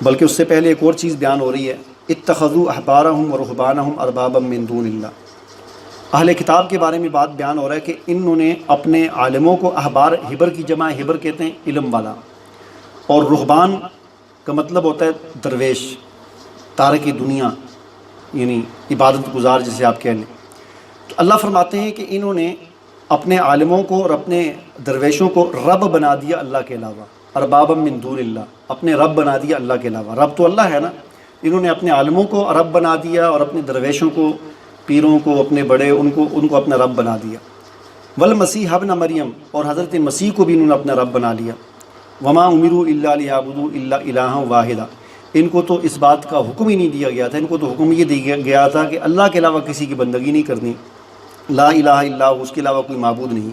بلکہ اس سے پہلے ایک اور چیز بیان ہو رہی ہے، اتخذوا احبارہم ورہبانہم اربابا من دون اللہ۔ اہل کتاب کے بارے میں بات بیان ہو رہا ہے کہ انہوں نے اپنے عالموں کو، احبار حبر کی جمع ہے، حبر کہتے ہیں علم والا، اور رہبان کا مطلب ہوتا ہے درویش، تارک دنیا، یعنی عبادت گزار جسے آپ کہہ لیں۔ تو اللہ فرماتے ہیں کہ انہوں نے اپنے عالموں کو اور اپنے درویشوں کو رب بنا دیا اللہ کے علاوہ، اربابا من دون اللہ، اپنے رب بنا دیا اللہ کے علاوہ۔ رب تو اللہ ہے نا، انہوں نے اپنے عالموں کو رب بنا دیا اور اپنے درویشوں کو، پیروں کو، اپنے بڑے ان کو اپنا رب بنا دیا۔ والمسیح ابن مریم، اور حضرت مسیح کو بھی انہوں نے اپنا رب بنا لیا۔ وما امروا الا لیعبدوا الا الہا واحدا، ان کو تو اس بات کا حکم ہی نہیں دیا گیا تھا، ان کو تو حکم یہ دیا گیا تھا کہ اللہ کے علاوہ کسی کی بندگی نہیں کرنی، لا الہ الا ہو، اس کے علاوہ کوئی معبود نہیں۔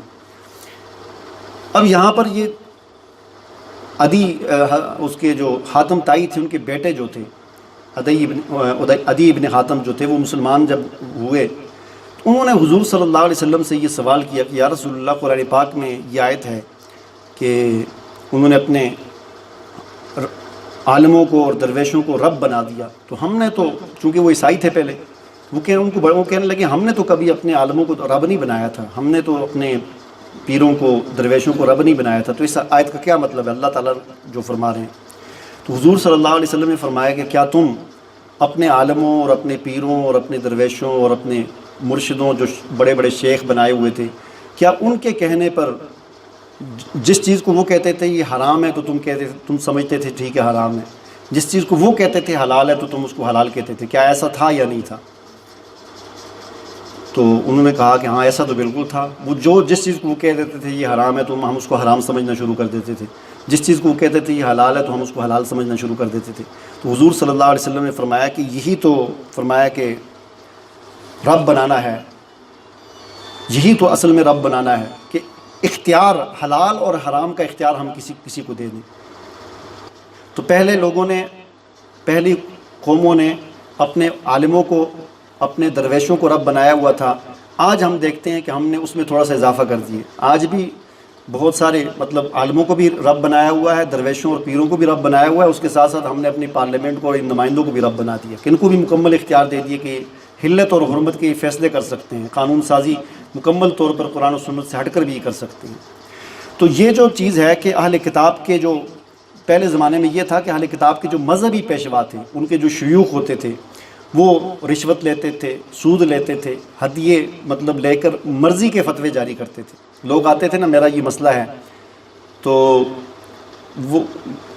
اب یہاں پر یہ اس کے جو حاتم طائی تھے، ان کے بیٹے جو تھے عدی ابن حاتم جو تھے، وہ مسلمان جب ہوئے، انہوں نے حضور صلی اللہ علیہ وسلم سے یہ سوال کیا کہ یا رسول اللہ، قرآن پاک میں یہ آیت ہے کہ انہوں نے اپنے عالموں کو اور درویشوں کو رب بنا دیا، تو ہم نے تو، چونکہ وہ عیسائی تھے پہلے، وہ کہنے لگے ہم نے تو کبھی اپنے عالموں کو رب نہیں بنایا تھا، ہم نے تو اپنے پیروں کو، درویشوں کو رب نہیں بنایا تھا۔ تو اس آیت کا کیا مطلب ہے؟ اللہ تعالیٰ جو فرما رہے ہیں، تو حضور صلی اللہ علیہ وسلم نے فرمایا کہ کیا تم اپنے عالموں اور اپنے پیروں اور اپنے درویشوں اور اپنے مرشدوں جو بڑے بڑے شیخ بنائے ہوئے تھے، کیا ان کے کہنے پر جس چیز کو وہ کہتے تھے یہ حرام ہے تو تم سمجھتے تھے ٹھیک ہے حرام ہے، جس چیز کو وہ کہتے تھے حلال ہے تو تم اس کو حلال کہتے تھے، کیا ایسا تھا یا نہیں تھا؟ تو انہوں نے کہا کہ ہاں ایسا تو بالکل تھا، وہ جس چیز کو وہ کہہ دیتے تھے یہ حرام ہے تو ہم اس کو حرام سمجھنا شروع کر دیتے تھے، جس چیز کو وہ کہتے تھے یہ حلال ہے تو ہم اس کو حلال سمجھنا شروع کر دیتے تھے۔ تو حضور صلی اللہ علیہ وسلم نے فرمایا کہ یہی تو فرمایا کہ رب بنانا ہے، یہی تو اصل میں رب بنانا ہے کہ اختیار حلال اور حرام کا اختیار ہم کسی کو دے دیں۔ تو پہلی قوموں نے اپنے عالموں کو، اپنے درویشوں کو رب بنایا ہوا تھا۔ آج ہم دیکھتے ہیں کہ ہم نے اس میں تھوڑا سا اضافہ کر دیے، آج بھی بہت سارے عالموں کو بھی رب بنایا ہوا ہے، درویشوں اور پیروں کو بھی رب بنایا ہوا ہے، اس کے ساتھ ساتھ ہم نے اپنی پارلیمنٹ کو اور ان نمائندوں کو بھی رب بنا دیا کہ ان کو بھی مکمل اختیار دے دیے کہ حلت اور حرمت کے فیصلے کر سکتے ہیں، قانون سازی مکمل طور پر قرآن و سنت سے ہٹ کر بھی کر سکتے ہیں۔ تو یہ جو چیز ہے کہ اہل کتاب کے جو پہلے زمانے میں یہ تھا کہ اہل کتاب کے جو مذہبی پیشوا تھے، ان کے جو شیوخ ہوتے تھے، وہ رشوت لیتے تھے، سود لیتے تھے، ہدیے لے کر مرضی کے فتوے جاری کرتے تھے۔ لوگ آتے تھے نا میرا یہ مسئلہ ہے تو وہ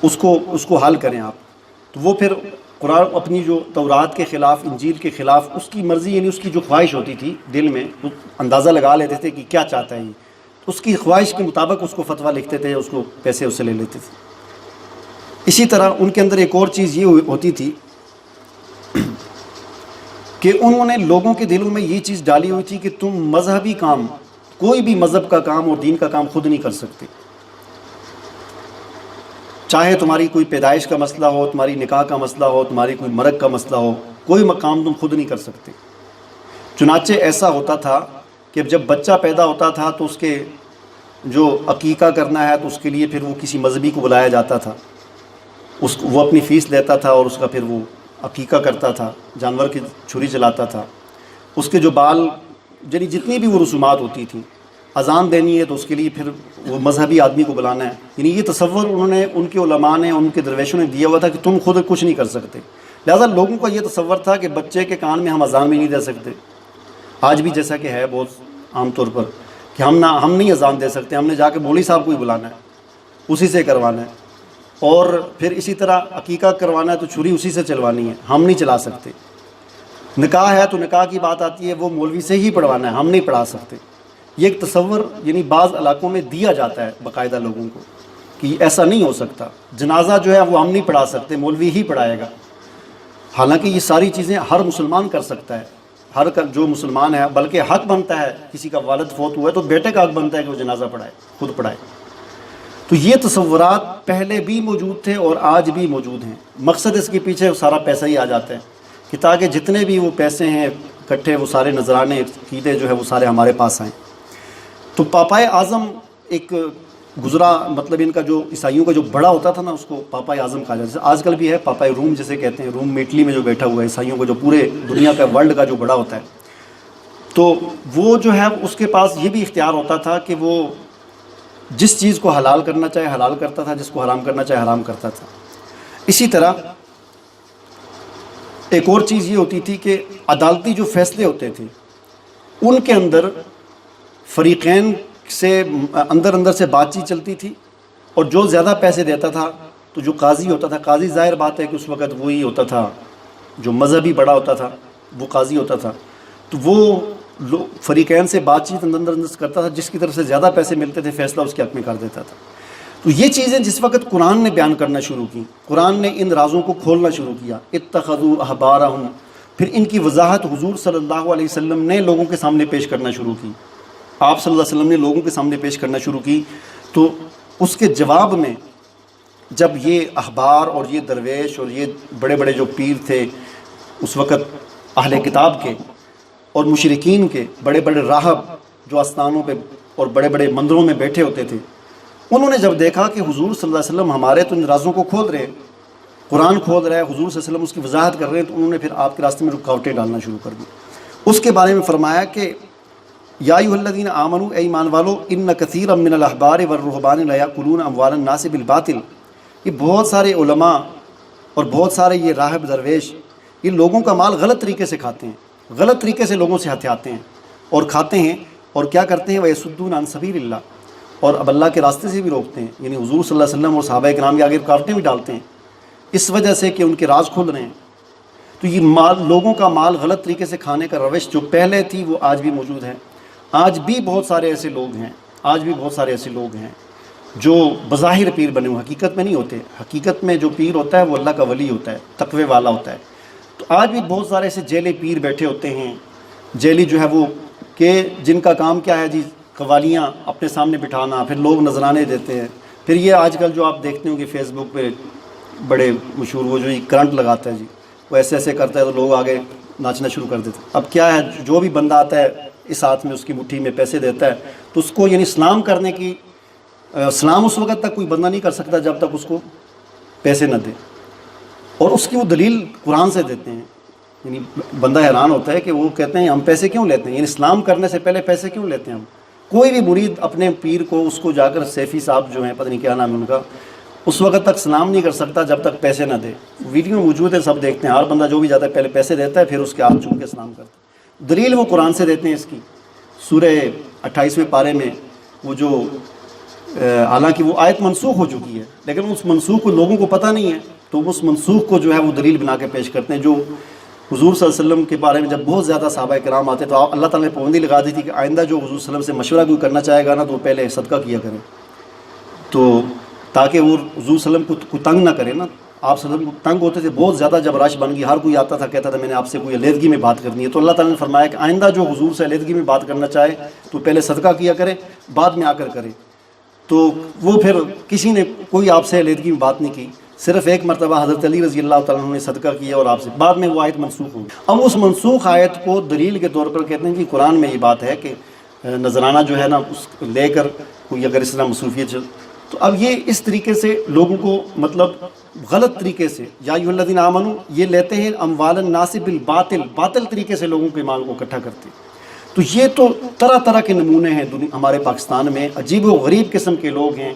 اس کو حل کریں آپ، تو وہ پھر قرآن اپنی جو تورات کے خلاف، انجیل کے خلاف، اس کی مرضی یعنی اس کی جو خواہش ہوتی تھی دل میں، وہ اندازہ لگا لیتے تھے کہ کیا چاہتا ہے یہ، تو اس کی خواہش کے مطابق اس کو فتویٰ لکھتے تھے، اس کو پیسے اس سے لے لیتے تھے۔ اسی طرح ان کے اندر ایک اور چیز یہ ہوتی تھی کہ انہوں نے لوگوں کے دلوں میں یہ چیز ڈالی ہوئی تھی کہ تم مذہبی کام، کوئی بھی مذہب کا کام اور دین کا کام خود نہیں کر سکتے، چاہے تمہاری کوئی پیدائش کا مسئلہ ہو، تمہاری نکاح کا مسئلہ ہو، تمہاری کوئی مرگ کا مسئلہ ہو، کوئی مقام تم خود نہیں کر سکتے۔ چنانچہ ایسا ہوتا تھا کہ جب بچہ پیدا ہوتا تھا تو اس کے جو عقیقہ کرنا ہے تو اس کے لیے پھر وہ کسی مذہبی کو بلایا جاتا تھا، وہ اپنی فیس لیتا تھا اور اس کا پھر وہ عقیقہ کرتا تھا، جانور کی چھری چلاتا تھا، اس کے جو بال یعنی جتنی بھی وہ رسومات ہوتی تھیں، اذان دینی ہے تو اس کے لیے پھر وہ مذہبی آدمی کو بلانا ہے، یعنی یہ تصور انہوں نے، ان کے علماء نے، ان کے درویشوں نے دیا ہوا تھا کہ تم خود کچھ نہیں کر سکتے۔ لہٰذا لوگوں کا یہ تصور تھا کہ بچے کے کان میں ہم اذان بھی نہیں دے سکتے، آج بھی جیسا کہ ہے بہت عام طور پر کہ ہم نہیں اذان دے سکتے، ہم نے جا کے مولوی صاحب کو ہی بلانا ہے، اسی سے کروانا ہے، اور پھر اسی طرح عقیقہ کروانا ہے تو چھری اسی سے چلوانی ہے، ہم نہیں چلا سکتے۔ نکاح ہے تو نکاح کی بات آتی ہے، وہ مولوی سے ہی پڑھوانا ہے، ہم نہیں پڑھا سکتے۔ یہ ایک تصور یعنی بعض علاقوں میں دیا جاتا ہے باقاعدہ لوگوں کو کہ ایسا نہیں ہو سکتا، جنازہ جو ہے وہ ہم نہیں پڑھا سکتے، مولوی ہی پڑھائے گا۔ حالانکہ یہ ساری چیزیں ہر مسلمان کر سکتا ہے، ہر جو مسلمان ہے، بلکہ حق بنتا ہے، کسی کا والد فوت ہوا ہے تو بیٹے کا حق بنتا ہے کہ وہ جنازہ پڑھائے، خود پڑھائے۔ تو یہ تصورات پہلے بھی موجود تھے اور آج بھی موجود ہیں۔ مقصد اس کے پیچھے سارا پیسہ ہی آ جاتا ہے کہ تاکہ جتنے بھی وہ پیسے ہیں اکٹھے، وہ سارے نذرانے عقیدے جو ہے وہ سارے ہمارے پاس آئیں۔ تو پاپائے اعظم ایک گزرا، مطلب ان کا جو عیسائیوں کا جو بڑا ہوتا تھا نا اس کو پاپا اعظم کہا جاتا ہے، جیسے آج کل بھی ہے پاپا روم جسے کہتے ہیں، روم میٹلی میں جو بیٹھا ہوا ہے عیسائیوں کا جو پورے دنیا کا ورلڈ کا جو بڑا ہوتا ہے، تو وہ جو ہے اس کے پاس یہ بھی اختیار ہوتا تھا کہ وہ جس چیز کو حلال کرنا چاہے حلال کرتا تھا، جس کو حرام کرنا چاہے حرام کرتا تھا۔ اسی طرح ایک اور چیز یہ ہوتی تھی کہ عدالتی جو فیصلے ہوتے تھے ان کے اندر فریقین سے اندر سے بات چیت چلتی تھی، اور جو زیادہ پیسے دیتا تھا تو جو قاضی ہوتا تھا، قاضی ظاہر بات ہے کہ اس وقت وہی ہوتا تھا جو مذہبی بڑا ہوتا تھا، وہ قاضی ہوتا تھا، تو وہ فریقین سے بات چیت اندر کرتا تھا، جس کی طرف سے زیادہ پیسے ملتے تھے فیصلہ اس کے حق میں کر دیتا تھا۔ تو یہ چیزیں جس وقت قرآن نے بیان کرنا شروع کی، قرآن نے ان رازوں کو کھولنا شروع کیا، اتخذوا احبارہم، پھر ان کی وضاحت حضور صلی اللہ علیہ وسلم نے لوگوں کے سامنے پیش کرنا شروع کی، آپ صلی اللہ علیہ وسلم نے لوگوں کے سامنے پیش کرنا شروع کی، تو اس کے جواب میں جب یہ احبار اور یہ درویش اور یہ بڑے بڑے جو پیر تھے اس وقت اہل کتاب کے اور مشرکین کے، بڑے بڑے راہب جو آستانوں پہ اور بڑے بڑے مندروں میں بیٹھے ہوتے تھے، انہوں نے جب دیکھا کہ حضور صلی اللہ علیہ وسلم ہمارے تو ان رازوں کو کھول رہے ہیں، قرآن کھول رہا ہے، حضور صلی اللہ علیہ وسلم اس کی وضاحت کر رہے ہیں، تو انہوں نے پھر آپ کے راستے میں رکاوٹیں ڈالنا شروع کر دی۔ اس کے بارے میں فرمایا کہ یا ایھا الذین آمنوا، اے ایمان والو، ان کثیرا من الاحبار والرہبان لیاکلون اموال الناس بالباطل، یہ بہت سارے علماء اور بہت سارے یہ راہب درویش یہ لوگوں کا مال غلط طریقے سے کھاتے ہیں، غلط طریقے سے لوگوں سے ہتھیاتے ہیں اور کھاتے ہیں، اور کیا کرتے ہیں، وَيَصُدُّونَ عَن سَبِيلِ اللَّهِ، اور اب اللہ کے راستے سے بھی روکتے ہیں، یعنی حضور صلی اللہ علیہ وسلم اور صحابہ کرام کے آگے رکاوٹیں بھی ڈالتے ہیں اس وجہ سے کہ ان کے راز کھل رہے ہیں۔ تو یہ مال، لوگوں کا مال غلط طریقے سے کھانے کا روش جو پہلے تھی وہ آج بھی موجود ہے۔ آج بھی بہت سارے ایسے لوگ ہیں، آج بھی بہت سارے ایسے لوگ ہیں جو بظاہر پیر بنے ہوئے، حقیقت میں نہیں ہوتے۔ حقیقت میں جو پیر ہوتا ہے وہ اللہ کا ولی ہوتا ہے، تقوی والا ہوتا ہے۔ تو آج بھی بہت سارے ایسے جیلی پیر بیٹھے ہوتے ہیں، جیلی جو ہے وہ کہ جن کا کام کیا ہے جی، قوالیاں اپنے سامنے بٹھانا، پھر لوگ نذرانے دیتے ہیں، پھر یہ آج کل جو آپ دیکھتے ہوں کہ فیس بک پہ بڑے مشہور وہ جو یہ کرنٹ لگاتا ہے جی، وہ ایسے ایسے کرتا ہے تو لوگ آگے ناچنا شروع کر دیتے ہیں۔ اب کیا ہے، جو بھی بندہ آتا ہے اس ہاتھ میں اس کی مٹھی میں پیسے دیتا ہے، تو اس کو یعنی اسلام کرنے کی، اسلام اس وقت تک کوئی بندہ نہیں کر سکتا جب تک اس کو پیسے نہ دے، اور اس کی وہ دلیل قرآن سے دیتے ہیں۔ یعنی بندہ حیران ہوتا ہے کہ وہ کہتے ہیں ہم پیسے کیوں لیتے ہیں، یعنی اسلام کرنے سے پہلے پیسے کیوں لیتے ہیں ہم؟ کوئی بھی مرید اپنے پیر کو، اس کو جا کر سیفی صاحب جو ہیں، پتہ نہیں کیا نام ہے ان کا، اس وقت تک سلام نہیں کر سکتا جب تک پیسے نہ دے۔ ویڈیو موجود ہے، سب دیکھتے ہیں، ہر بندہ جو بھی جاتا ہے پہلے پیسے دیتا ہے، پھر اس کے ہاتھ چوم کے سلام کرتا ہے۔ دلیل وہ قرآن سے دیتے ہیں اس کی، سورہ 28ویں پارے میں وہ جو، حالانکہ وہ آیت منسوخ ہو چکی ہے لیکن اس منسوخ کو لوگوں کو پتہ نہیں ہے، تو اس منسوخ کو جو ہے وہ دلیل بنا کے پیش کرتے ہیں۔ جو حضور صلی اللہ علیہ وسلم کے بارے میں جب بہت زیادہ صحابہ کرام آتے تو اللہ تعالیٰ نے پابندی لگا دی تھی کہ آئندہ جو حضور صلی اللہ علیہ وسلم سے مشورہ کوئی کرنا چاہے گا نا تو پہلے صدقہ کیا کرے، تو تاکہ وہ حضور صلی اللہ علیہ وسلم کو تنگ نہ کرے نا۔ آپ صلی اللہ علیہ وسلم کو تنگ ہوتے تھے بہت زیادہ، جب رش بن گئی ہر کوئی آتا تھا کہتا تھا میں نے آپ سے کوئی علیحدگی میں بات کرنی ہے، تو اللہ تعالیٰ نے فرمایا کہ آئندہ جو حضور سے علیحدگی میں بات کرنا چاہے تو پہلے صدقہ کیا کرے، بعد میں آ کر کرے۔ تو وہ پھر کسی نے کوئی آپ سے علیحدگی میں بات نہیں کی، صرف ایک مرتبہ حضرت علی رضی اللہ تعالیٰ عنہ نے صدقہ کیا اور آپ سے، بعد میں وہ آیت منسوخ ہوگی۔ اب اس منسوخ آیت کو دلیل کے طور پر کہتے ہیں کہ قرآن میں یہ بات ہے کہ نذرانہ جو ہے نا اس لے کر کوئی اگر اس طرح مصروفیت، تو اب یہ اس طریقے سے لوگوں کو مطلب غلط طریقے سے، یا ایھا الذین آمنوا، یہ لیتے ہیں اموال الناس بالباطل، باطل طریقے سے لوگوں کے مال کو اکٹھا کرتے ہیں۔ تو یہ تو طرح طرح کے نمونے ہیں ہمارے پاکستان میں، عجیب و غریب قسم کے لوگ ہیں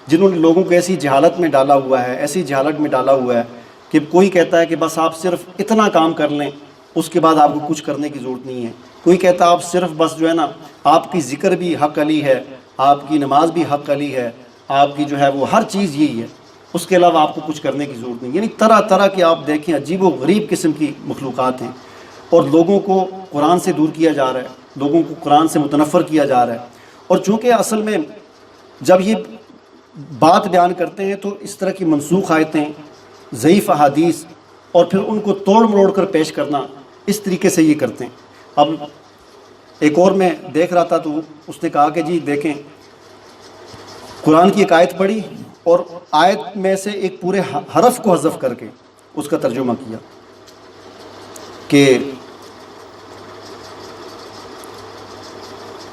جنہوں نے لوگوں کو ایسی جہالت میں ڈالا ہوا ہے، ایسی جہالت میں ڈالا ہوا ہے کہ کوئی کہتا ہے کہ بس آپ صرف اتنا کام کر لیں، اس کے بعد آپ کو کچھ کرنے کی ضرورت نہیں ہے۔ کوئی کہتا ہے آپ صرف بس جو ہے نا، آپ کی ذکر بھی حق علی ہے، آپ کی نماز بھی حق علی ہے، آپ کی جو ہے وہ ہر چیز یہی ہے، اس کے علاوہ آپ کو کچھ کرنے کی ضرورت نہیں۔ یعنی طرح طرح کے آپ دیکھیں عجیب و غریب قسم کی مخلوقات ہیں، اور لوگوں کو قرآن سے دور کیا جا رہا ہے، لوگوں کو قرآن سے متنفر کیا جا رہا ہے۔ اور چونکہ اصل میں جب یہ بات بیان کرتے ہیں تو اس طرح کی منسوخ آیتیں، ضعیف احادیث، اور پھر ان کو توڑ مروڑ کر پیش کرنا، اس طریقے سے یہ کرتے ہیں۔ اب ایک اور میں دیکھ رہا تھا تو اس نے کہا کہ جی دیکھیں، قرآن کی ایک آیت پڑھی اور آیت میں سے ایک پورے حرف کو حذف کر کے اس کا ترجمہ کیا کہ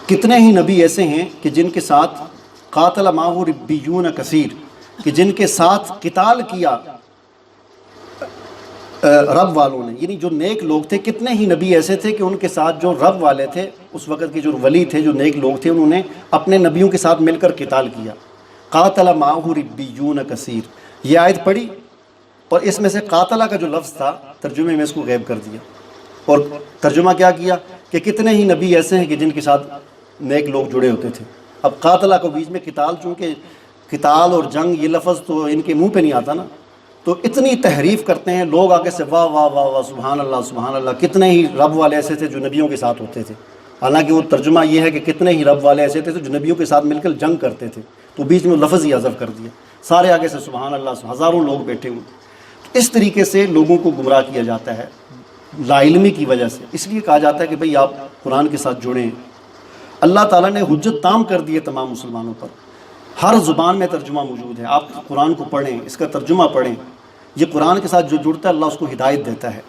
کتنے ہی نبی ایسے ہیں کہ جن کے ساتھ قاتل معه ربیون کثیر، کہ جن کے ساتھ قتال کیا رب والوں نے، یعنی جو نیک لوگ تھے، کتنے ہی نبی ایسے تھے کہ ان کے ساتھ جو رب والے تھے، اس وقت کے جو ولی تھے، جو نیک لوگ تھے، انہوں نے اپنے نبیوں کے ساتھ مل کر قتال کیا۔ قاتل معه ربیون کثیر، یہ آیت پڑھی اور اس میں سے قاتلہ کا جو لفظ تھا ترجمے میں اس کو غائب کر دیا، اور ترجمہ کیا کیا کہ کتنے ہی نبی ایسے ہیں کہ جن کے ساتھ نیک لوگ جڑے ہوتے تھے۔ اب قاتلہ کو بیچ میں قتال، چونکہ قتال اور جنگ یہ لفظ تو ان کے منہ پہ نہیں آتا نا، تو اتنی تحریف کرتے ہیں لوگ آگے سے، واہ واہ واہ واہ سبحان اللہ سبحان اللہ، کتنے ہی رب والے ایسے تھے جو نبیوں کے ساتھ ہوتے تھے۔ حالانکہ وہ ترجمہ یہ ہے کہ کتنے ہی رب والے ایسے تھے جو نبیوں کے ساتھ مل کر جنگ کرتے تھے، تو بیچ میں لفظ ہی حذف کر دیا، سارے آگے سے سبحان اللہ، ہزاروں لوگ بیٹھے ہوئے۔ اس طریقے سے لوگوں کو گمراہ کیا جاتا ہے لا علمی کی وجہ سے۔ اس لیے کہا جاتا ہے کہ بھئی آپ قرآن کے ساتھ جڑیں۔ اللہ تعالیٰ نے حجت تام کر دی ہے تمام مسلمانوں پر، ہر زبان میں ترجمہ موجود ہے، آپ قرآن کو پڑھیں، اس کا ترجمہ پڑھیں، یہ قرآن کے ساتھ جو جڑتا ہے اللہ اس کو ہدایت دیتا ہے۔